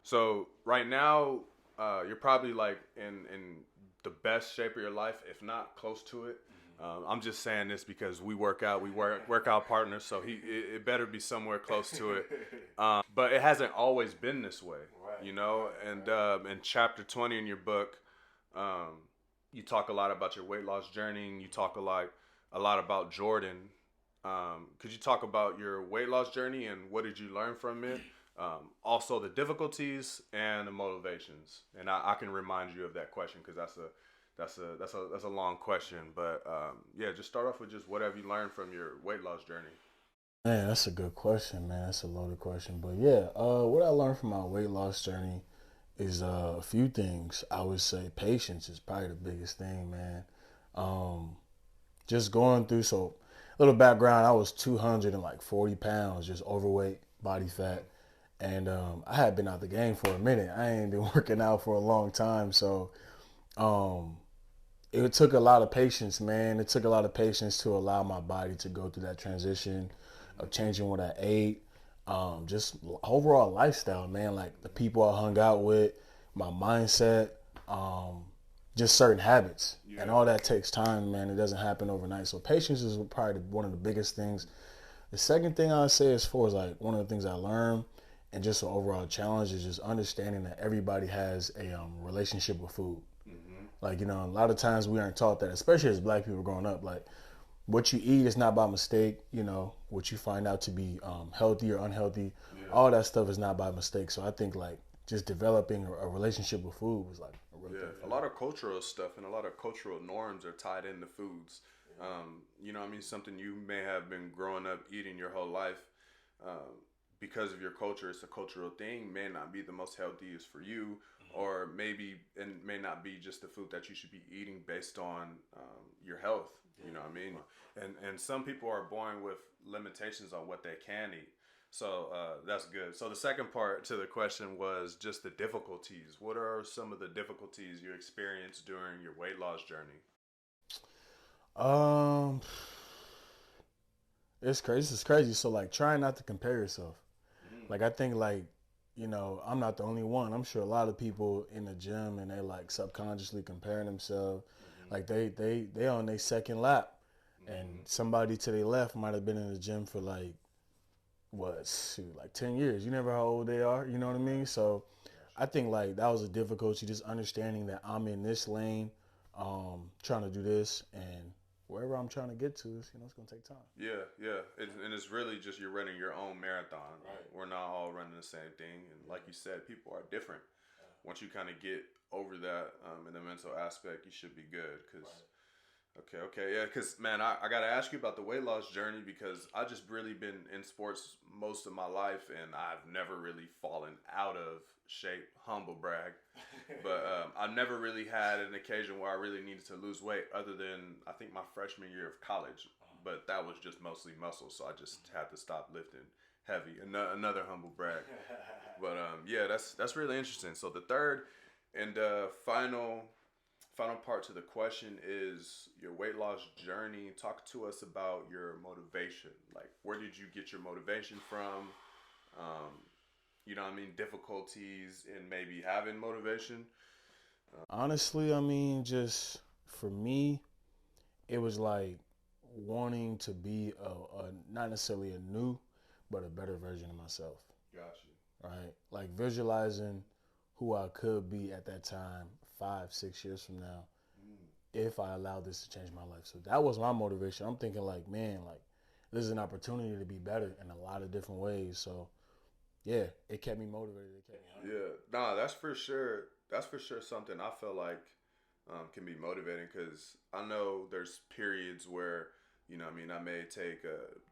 So right now, you're probably like in the best shape of your life, if not close to it. I'm just saying this because we work out, we workout partners, so it better be somewhere close to it. But it hasn't always been this way, you know. And in chapter 20 in your book, um, you talk a lot about your weight loss journey, and you talk a lot about Jordan. Could you talk about your weight loss journey and what did you learn from it? Also the difficulties and the motivations. And I can remind you of that question because that's a long question. But yeah, just start off with just what have you learned from your weight loss journey. Man, that's a good question, man. That's a loaded question. But yeah, what I learned from my weight loss journey is a few things. I would say patience is probably the biggest thing, man. Um, just going through, so little background, I was 240 pounds, just overweight, body fat. And I had been out the game for a minute. I ain't been working out for a long time. So um, it took a lot of patience, man. It took a lot of patience to allow my body to go through that transition of changing what I ate, just overall lifestyle, man. Like the people I hung out with, my mindset, um, just certain habits, and Yeah. all that takes time, man. It doesn't happen overnight. So patience is probably one of the biggest things. The second thing I'd say, as far as like one of the things I learned, and just an overall challenge, is just understanding that everybody has a relationship with food. Hmm. Like, a lot of times we aren't taught that, especially as black people growing up. Like, what you eat is not by mistake. What you find out to be healthy or unhealthy, Yeah. all that stuff is not by mistake. So I think like just developing a relationship with food was like a really Yeah, big a for me. lot of cultural stuff and a lot of cultural norms are tied into foods. You know, what I mean, something you may have been growing up eating your whole life, um, because of your culture. It's a cultural thing. May not be the most healthiest for you, or maybe and may not be just the food that you should be eating based on your health. You know what I mean? And some people are born with limitations on what they can eat. So that's good. So the second part to the question was just the difficulties. What are some of the difficulties you experienced during your weight loss journey? Um, it's crazy. It's crazy. So like, try not to compare yourself. Mm. Like I think like, I'm not the only one. I'm sure a lot of people in the gym and they like subconsciously comparing themselves. Hmm. Like they on their second lap, and Hmm. somebody to their left might have been in the gym for like what, shoot, like 10 years. You never know how old they are, you know what I mean? So I think like that was a difficulty, just understanding that I'm in this lane, trying to do this, and wherever I'm trying to get to is, it's gonna take time. Yeah, yeah, and it's really just you're running your own marathon. We're not all running the same thing, and like you said, people are different. Once you kind of get over that in the mental aspect, you should be good. Cause okay, okay, yeah, cause man, I gotta ask you about the weight loss journey because I just really been in sports most of my life, and I've never really fallen out of shape. Humble brag. But I never really had an occasion where I really needed to lose weight, other than I think my freshman year of college. But that was just mostly muscle, so I just had to stop lifting heavy. Another humble brag. But yeah, that's really interesting. So the third and final part to the question is your weight loss journey. Talk to us about your motivation. Like, where did you get your motivation from? Um, you know what I mean? Difficulties in maybe having motivation. Honestly, I mean, just for me, it was like wanting to be not necessarily a new, but a better version of myself, Got you. right? Like visualizing who I could be at that time, 5, 6 years from now, Mm. if I allowed this to change my life. So that was my motivation. I'm thinking like, man, like this is an opportunity to be better in a lot of different ways. So yeah, it kept me motivated. It kept me hungry. Yeah, nah, that's for sure. That's for sure something I feel like can be motivating because I know there's periods where I mean, I may take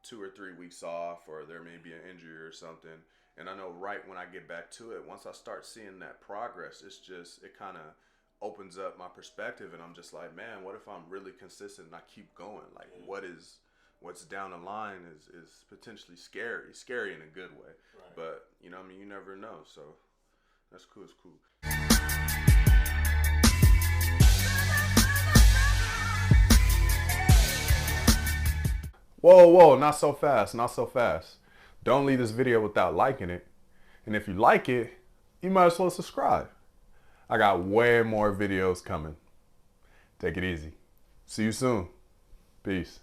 2 or 3 weeks off, or there may be an injury or something, and I know right when I get back to it, once I start seeing that progress, it kind of opens up my perspective, and I'm just like, man, what if I'm really consistent and I keep going? Like, what's down the line is potentially scary in a good way, but I mean, you never know, so. That's cool. It's cool. Whoa, whoa, not so fast, not so fast. Don't leave this video without liking it. And if you like it, you might as well subscribe. I got way more videos coming. Take it easy. See you soon. Peace.